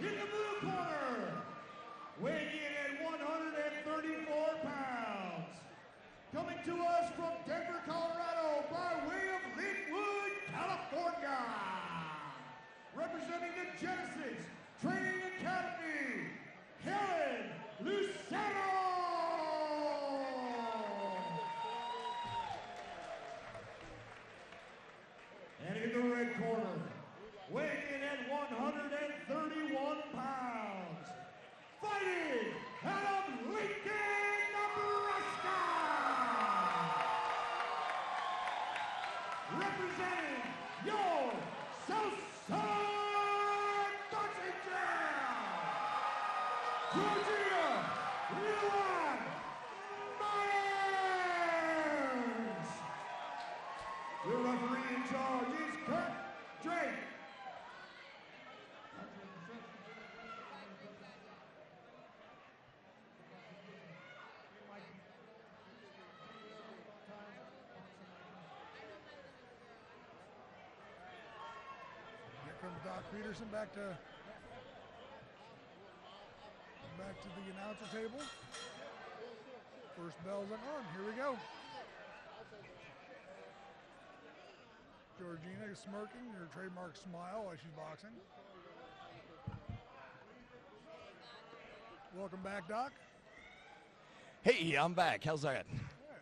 In the blue corner, weighing in at 134 pounds, coming to us from Denver, Colorado, by way of Linwood, California, representing the Genesis Training Academy, Helen, Lucero. And in the red corner, weighing in at 131 pounds, fighting out of Lincoln, Nebraska, representing your Southside Boxing Jam, Yoryina, the referee in charge is Kurt Drake. Here comes Doc Peterson back to the announcer table. First bell's on. Here we go. Yoryina is smirking, her trademark smile while she's boxing. Welcome back, Doc. Hey, I'm back. How's that? Yeah.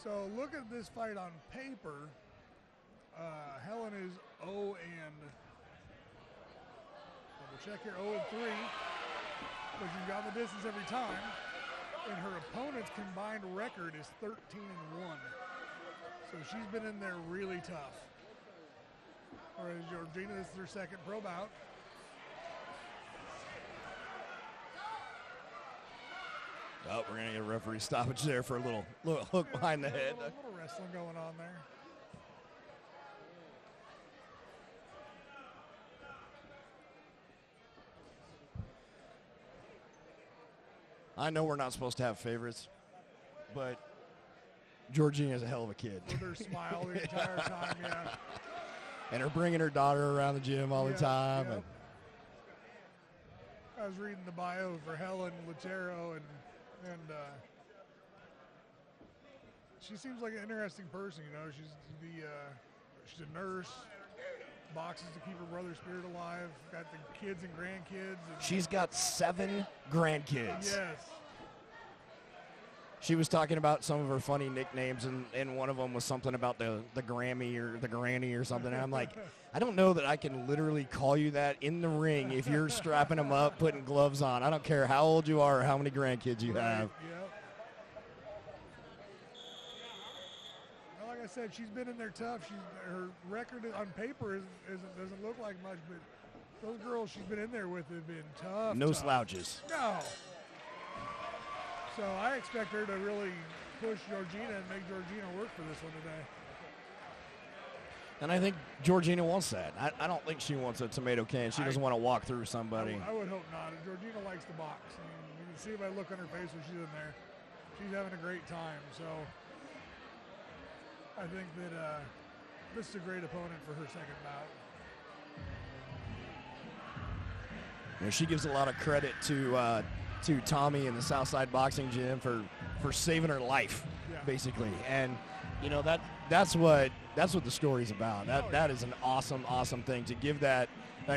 So look at this fight on paper. Helen is 0 and double check here, 0 and 3, but she's got the distance every time. And her opponent's combined record is 13 and 1. So she's been in there really tough. Whereas Yoryina, this is her second pro bout. Oh, we're going to get a referee stoppage there for a little hook behind the head. A little wrestling going on there. I know we're not supposed to have favorites, but Yoryina is a hell of a kid. With her smile the entire time, yeah. And her bringing her daughter around the gym all the time. Yep. I was reading the bio for Helen Lucero, and she seems like an interesting person. You know, she's a nurse, boxes to keep her brother's spirit alive. Got the kids and grandkids. And she's got 7 grandkids. Yes. She was talking about some of her funny nicknames, and one of them was something about the Grammy or the Granny or something. And I'm like, I don't know that I can literally call you that in the ring if you're strapping them up, putting gloves on. I don't care how old you are or how many grandkids you have. Yep. Well, like I said, she's been in there tough. Her record on paper doesn't look like much, but those girls she's been in there with have been tough. No slouches. No. So I expect her to really push Yoryina and make Yoryina work for this one today. And I think Yoryina wants that. I don't think she wants a tomato can. She doesn't want to walk through somebody. I would hope not. Yoryina likes to box. I mean, you can see by the look on her face when she's in there. She's having a great time. So I think that this is a great opponent for her second bout. You know, she gives a lot of credit to Tommy in the Southside Boxing Gym for saving her life, basically. And you know that's what the story's about. That is an awesome thing to give that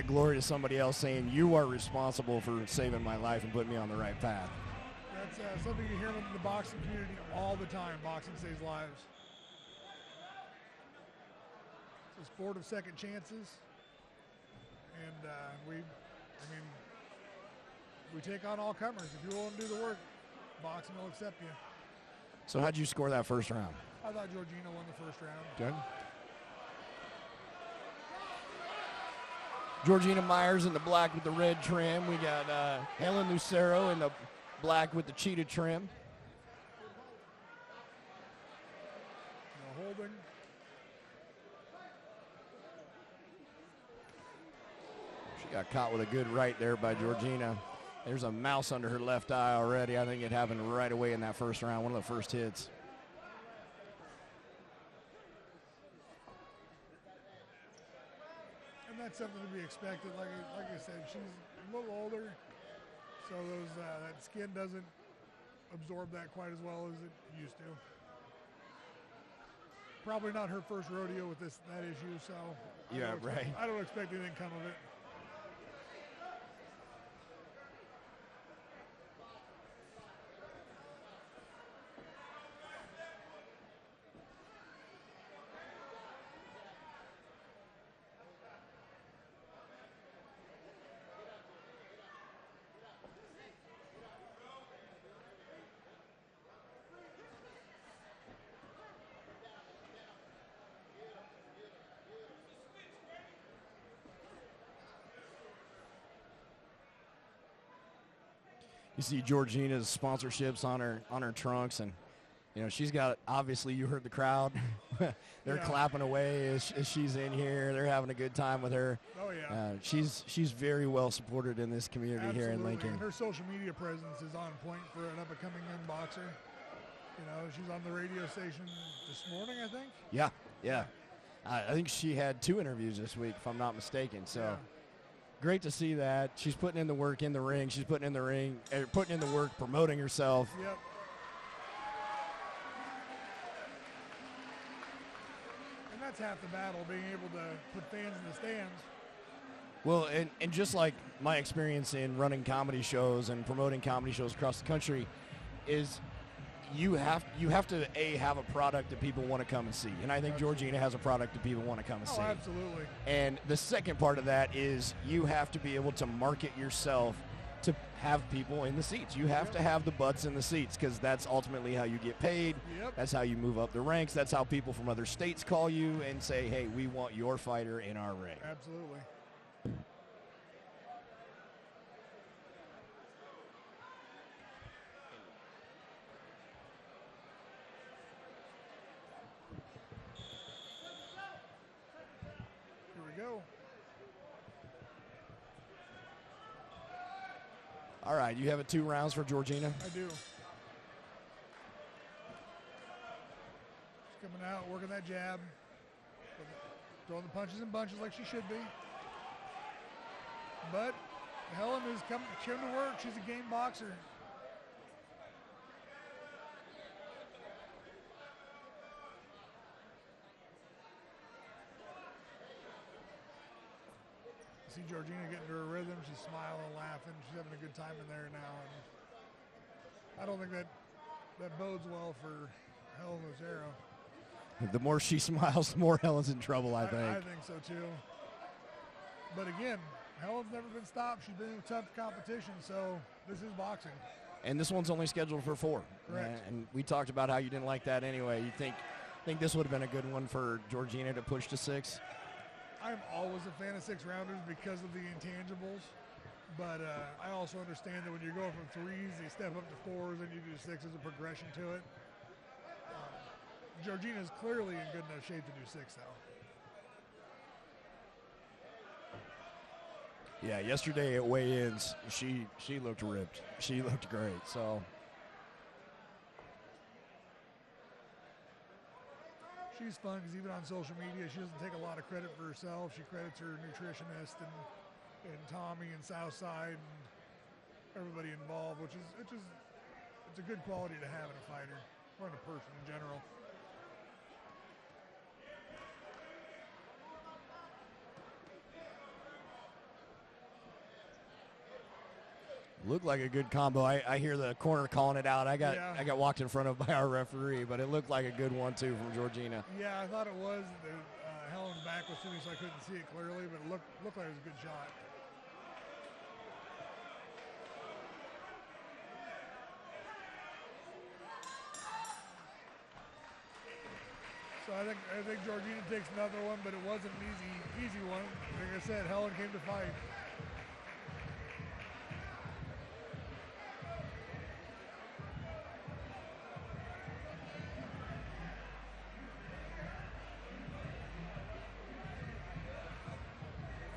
glory to somebody else, saying you are responsible for saving my life and putting me on the right path. That's something you hear in the boxing community all the time. Boxing saves lives. It's a sport of second chances, and we take on all comers. If you're willing to do the work, boxing will accept you. So how'd you score that first round? I thought Yoryina won the first round. Good. Yoryina Myers in the black with the red trim. We got Helen Lucero in the black with the cheetah trim. No holding. She got caught with a good right there by Yoryina. There's a mouse under her left eye already. I think it happened right away in that first round, one of the first hits. And And that's something to be expected. Like I said, she's a little older, so that skin doesn't absorb that quite as well as it used to. Probably not her first rodeo with that issue, so I don't expect anything come of it. You see Yoryina's sponsorships on her trunks, and she's got, obviously you heard the crowd. They're clapping away as she's in here. They're having a good time with her. Oh yeah. She's very well supported in this community. Absolutely. Here in Lincoln. And her social media presence is on point for an up and coming young boxer. She's on the radio station this morning, I think. Yeah. I think she had 2 interviews this week, if I'm not mistaken. So. Great to see that. She's putting in the work in the ring. She's putting in the work, promoting herself. Yep. And that's half the battle, being able to put fans in the stands. Well, and just like my experience in running comedy shows and promoting comedy shows across the country is you have to have a product that people want to come and see. And I think Yoryina has a product that people want to come and see. Absolutely. And the second part of that is you have to be able to market yourself to have people in the seats. You have to have the butts in the seats, because that's ultimately how you get paid. Yep. That's how you move up the ranks. That's how people from other states call you and say, hey, we want your fighter in our ring. Absolutely. Go. All right, you have it 2 rounds for Yoryina? I do. She's coming out, working that jab, throwing the punches and bunches like she should be. But Helen is coming to work. She's a game boxer. See Yoryina getting to her rhythm. She's smiling, laughing. She's having a good time in there now. And I don't think that bodes well for Helen Lucero. The more she smiles, the more Helen's in trouble, I think. I think so, too. But again, Helen's never been stopped. She's been in tough competition, so this is boxing. And this one's only scheduled for 4. Correct. And we talked about how you didn't like that anyway. You think this would have been a good one for Yoryina to push to 6? I'm always a fan of 6-rounders because of the intangibles, but I also understand that when you're going from 3s, you step up to 4s, and you do 6 as a progression to it. Yoryina is clearly in good enough shape to do 6, though. Yeah, yesterday at weigh-ins, she looked ripped. She looked great, so. She's fun because even on social media, she doesn't take a lot of credit for herself. She credits her nutritionist and Tommy and Southside and everybody involved, which is it's a good quality to have in a fighter or in a person in general. Looked like a good combo. I hear the corner calling it out. I got walked in front of by our referee, but it looked like a good one too from Yoryina. Yeah, I thought it was. Helen's back was to me, so I couldn't see it clearly, but it looked like it was a good shot. So I think Yoryina takes another one, but it wasn't an easy one. Like I said, Helen came to fight.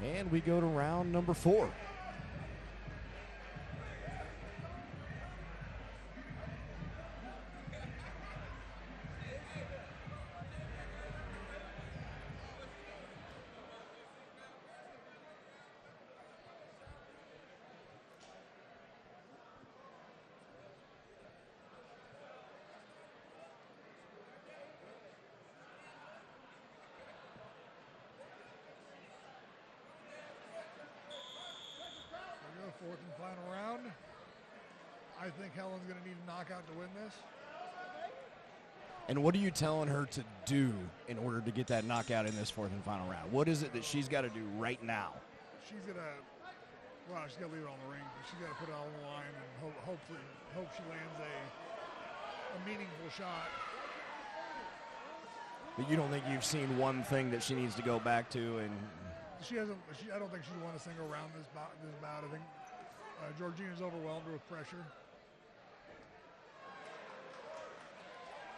And we go to round number 4. Fourth and final round. I think Helen's going to need a knockout to win this. And what are you telling her to do in order to get that knockout in this fourth and final round? What is it that she's got to do right now? She's going to, she's got to leave it on the ring. She's got to put it on the line and hope she lands a meaningful shot. But you don't think you've seen one thing that she needs to go back to? And she hasn't. I don't think she's won a single round this bout. I think Yoryina's overwhelmed her with pressure.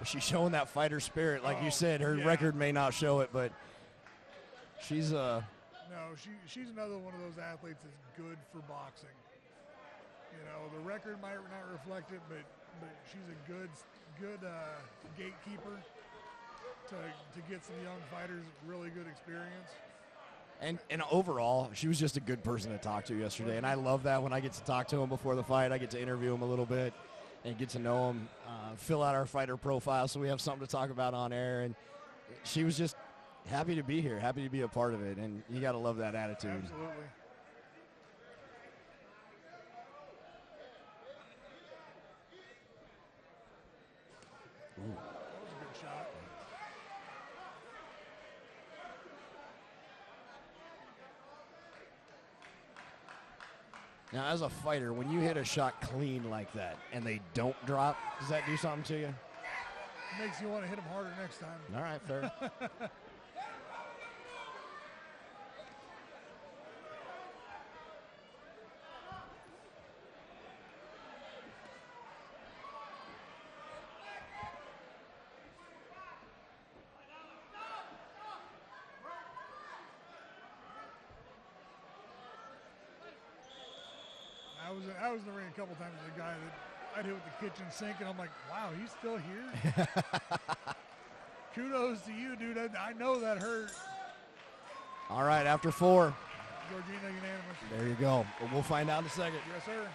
She's showing that fighter spirit, like you said. Her record may not show it, but she's No, she's another one of those athletes that's good for boxing. You know, the record might not reflect it, but she's a good gatekeeper to get some young fighters really good experience. And overall, she was just a good person to talk to yesterday, and I love that when I get to talk to him before the fight. I get to interview him a little bit and get to know him, fill out our fighter profile so we have something to talk about on air. And she was just happy to be here, happy to be a part of it, and you got to love that attitude. Absolutely. Ooh. That was a good shot. Now, as a fighter, when you hit a shot clean like that and they don't drop, does that do something to you? It makes you want to hit them harder next time. All right, fair. I was in the ring a couple times with a guy that I'd hit with the kitchen sink, and I'm like, wow, he's still here? Kudos to you, dude. I know that hurt. All right, after 4. Yoryina unanimous. There you go. Well, we'll find out in a second. Yes, sir.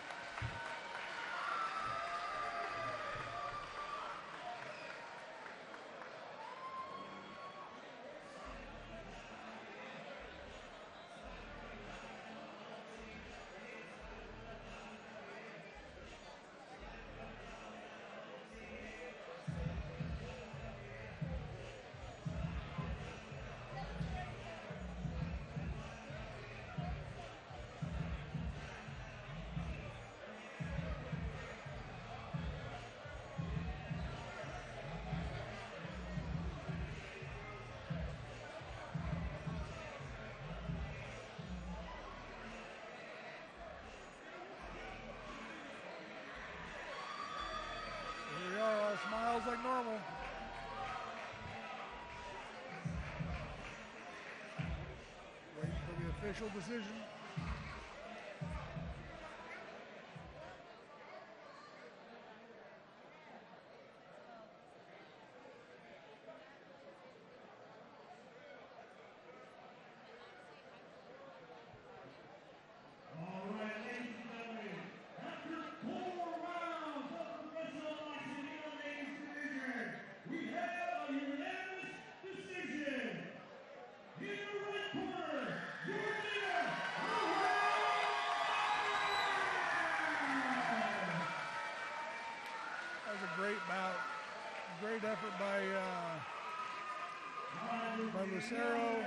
Smiles like normal. Waiting for the official decision. Great bout, great effort by Lucero.